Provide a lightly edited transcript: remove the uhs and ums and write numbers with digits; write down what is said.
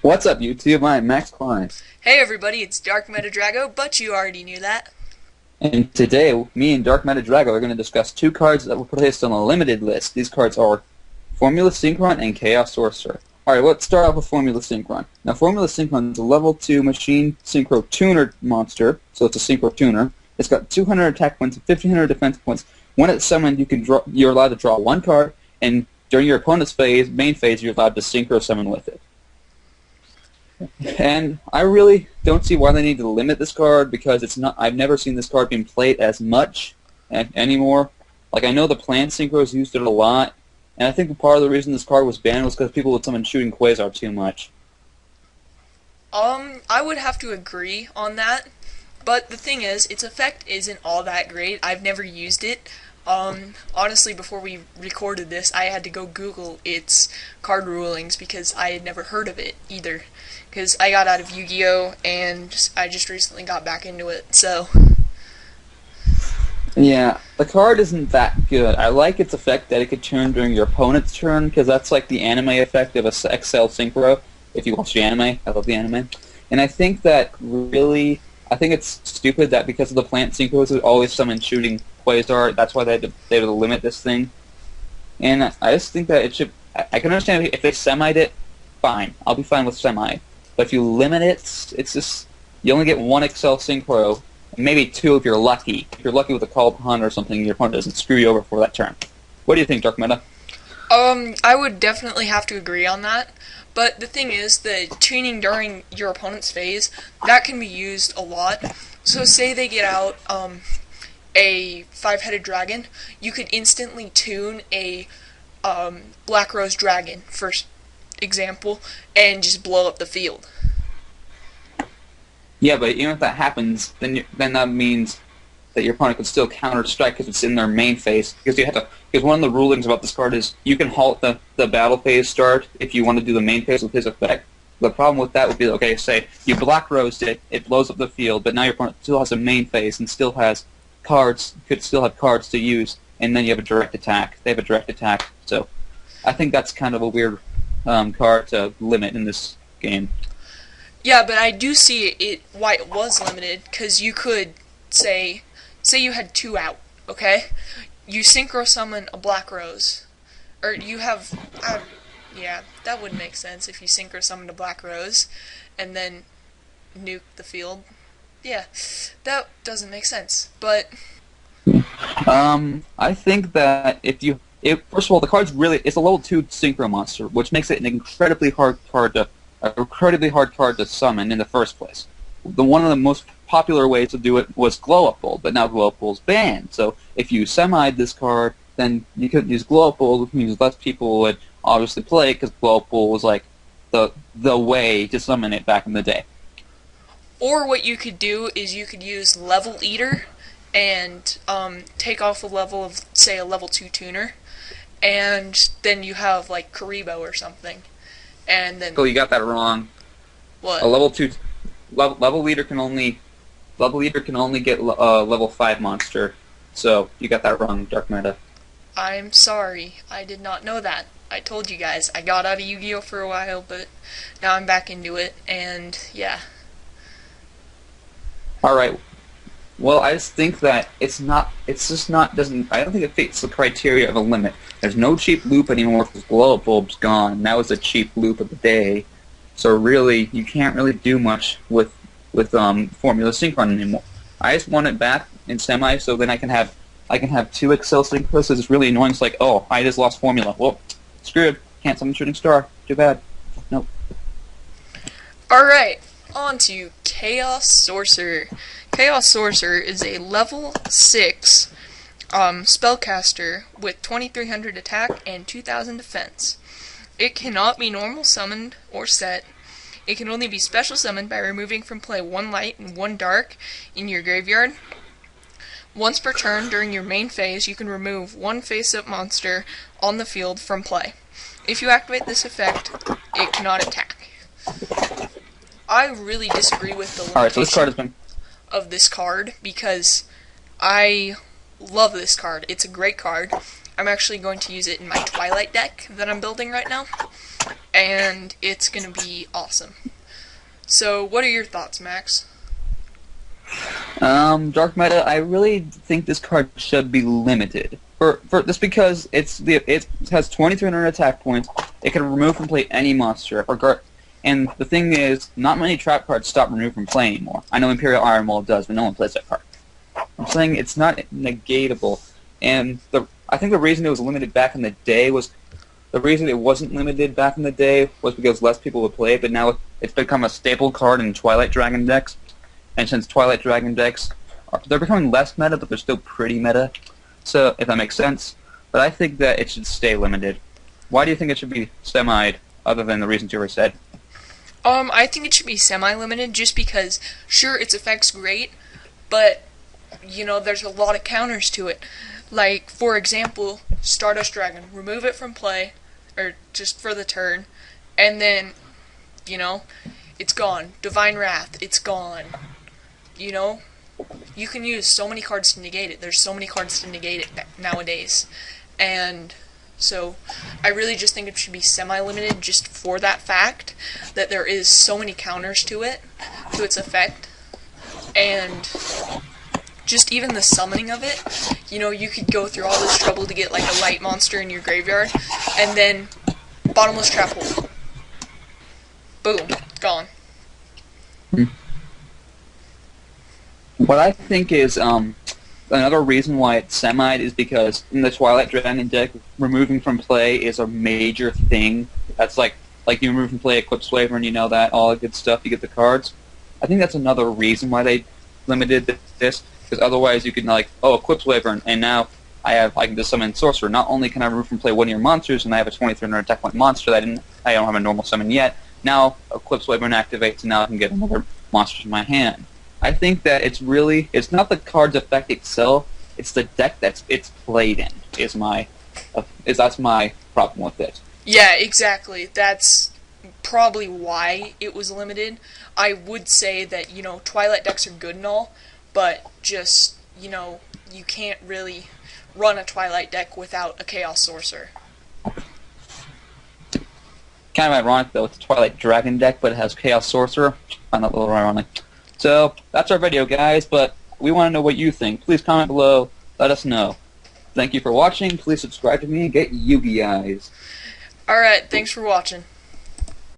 What's up, YouTube? I'm Max Klein, Hey everybody, it's Darkmetadrago, but you already knew that. and today, me and Darkmetadrago are going to discuss two cards that were placed on a limited list. These cards are Formula Synchron and Chaos Sorcerer. Alright, let's start off with Formula Synchron. Now, Formula Synchron is a level 2 machine synchro tuner monster, so it's a synchro tuner. It's got 200 attack points and 1500 defense points. When it's summoned, you're allowed to draw one card, and during your opponent's main phase, you're allowed to synchro summon with it. And I really don't see why they need to limit this card because it's not. I've never seen this card being played as much anymore. Like I know the plant synchros used it a lot, and I think part of the reason this card was banned was because people would summon shooting Quasar too much. I would have to agree on that, but the thing is, its effect isn't all that great. I've never used it. Honestly, before we recorded this, I had to go Google its card rulings because I had never heard of it either. Because I got out of Yu-Gi-Oh! And I just recently got back into it, so... Yeah, the card isn't that good. I like its effect that it could turn during your opponent's turn because that's like the anime effect of a XL Synchro. If you watch the anime, I love the anime. And I think that really, I think it's stupid that because of the plant synchros, it always summon shooting Quasar. That's why they had to limit this thing. And I just think that it should. I can understand if they semied it, fine. I'll be fine with semi. But if you limit it, it's just you only get one XL Synchro, maybe two if you're lucky. If you're lucky with a call upon or something, your opponent doesn't screw you over for that turn. What do you think, Dark Meta? I would definitely have to agree on that. But the thing is, the tuning during your opponent's phase, that can be used a lot. So say they get out a five-headed dragon, you could instantly tune a Black Rose Dragon, for example, and just blow up the field. Yeah, but even if that happens, then that means that your opponent can still counter strike because it's in their main phase. Because one of the rulings about this card is you can halt the battle phase start if you want to do the main phase with his effect. The problem with that would be, okay, say you Black Rosed it, it blows up the field, but now your opponent still has a main phase and still has cards, could still have cards to use, and then you have a direct attack. They have a direct attack, so I think that's kind of a weird card to limit in this game. Yeah, but I do see it why it was limited, because you could say you had two out, okay? You synchro summon a Black Rose, or you have, yeah, that would make sense if you synchro summon a Black Rose, and then nuke the field. Yeah, that doesn't make sense, but... I think that first of all, the card's it's a level 2 Synchro monster, which makes it an incredibly hard card to summon in the first place. One of the most popular ways to do it was Glow Up Bolt, but now Glow Up Bolt's banned. So if you semied this card, then you couldn't use Glow Up Bolt, which means less people would obviously play it because Glow Up Bolt was like the way to summon it back in the day. Or what you could do is you could use Level Eater and take off a level of, say, a level 2 tuner, and then you have like Karibo or something. And then So you got that wrong. what? A level leader can only get a level 5 monster. So you got that wrong, Dark Meta. I'm sorry, I did not know that. I told you guys, I got out of Yu-Gi-Oh! For a while, but now I'm back into it, and yeah. All right. Well, I just think that I don't think it fits the criteria of a limit. There's no cheap loop anymore because Glow Up Bulb's gone. That was a cheap loop of the day. So really, you can't really do much with Formula Synchron anymore. I just want it back in semi so then I can have two Excel synchros. It's really annoying. It's like, oh, I just lost Formula. Well, screwed. Can't summon Shooting Star. Too bad. Nope. Alright, on to Chaos Sorcerer. Chaos Sorcerer is a level 6 spellcaster with 2300 attack and 2000 defense. It cannot be normal summoned or set. It can only be special summoned by removing from play one light and one dark in your graveyard. Once per turn during your main phase, you can remove one face-up monster on the field from play. If you activate this effect, it cannot attack. I really disagree with the All right. So this card limitation has been. of this card because I love this card. It's a great card. I'm actually going to use it in my Twilight deck that I'm building right now. and it's going to be awesome. So, what are your thoughts, Max? Dark Meta, I really think this card should be limited. For just because it has 2,300 attack points, it can remove from play any monster, and the thing is, not many trap cards stop remove from play anymore. I know Imperial Iron Wall does, but no one plays that card. I'm saying it's not negatable, and I think the reason it was limited back in the day was because less people would play it, but now it's become a staple card in Twilight Dragon decks. And since Twilight Dragon decks, they're becoming less meta, but they're still pretty meta. So, if that makes sense. But I think that it should stay limited. Why do you think it should be semi-ed, other than the reasons you already said? I think it should be semi-limited just because, sure, its effect's great, but, you know, there's a lot of counters to it. Like, for example, Stardust Dragon. Remove it from play, or just for the turn, and then, you know, it's gone. Divine Wrath, it's gone. You know, you can use so many cards to negate it. There's so many cards to negate it nowadays. And so I really just think it should be semi-limited just for that fact that there is so many counters to it, to its effect. And just even the summoning of it, you know, you could go through all this trouble to get like a light monster in your graveyard, and then bottomless trap hole. Boom, gone. What I think is another reason why it's semi-ed is because in the Twilight Dragon deck, removing from play is a major thing. That's like you remove from play Eclipse Waver and you know that, all that good stuff, you get the cards. I think that's another reason why they limited this, because otherwise you can Eclipse Waver, and now I can just summon Sorcerer. Not only can I remove from play one of your monsters, and I have a 2,300 attack point monster that I don't have a normal summon yet, now Eclipse Waver activates, and now I can get another monster in my hand. I think that it's not the card's effect itself, it's the deck it's played in, that's my problem with it. Yeah, exactly. That's probably why it was limited. I would say that, you know, Twilight decks are good and all, but just, you know, you can't really run a Twilight deck without a Chaos Sorcerer. Kind of ironic, though. It's a Twilight Dragon deck, but it has Chaos Sorcerer. I find that a little ironic. So, that's our video, guys, but we want to know what you think. Please comment below. Let us know. Thank you for watching. Please subscribe to me and get Yugi Eyes. Alright, thanks for watching.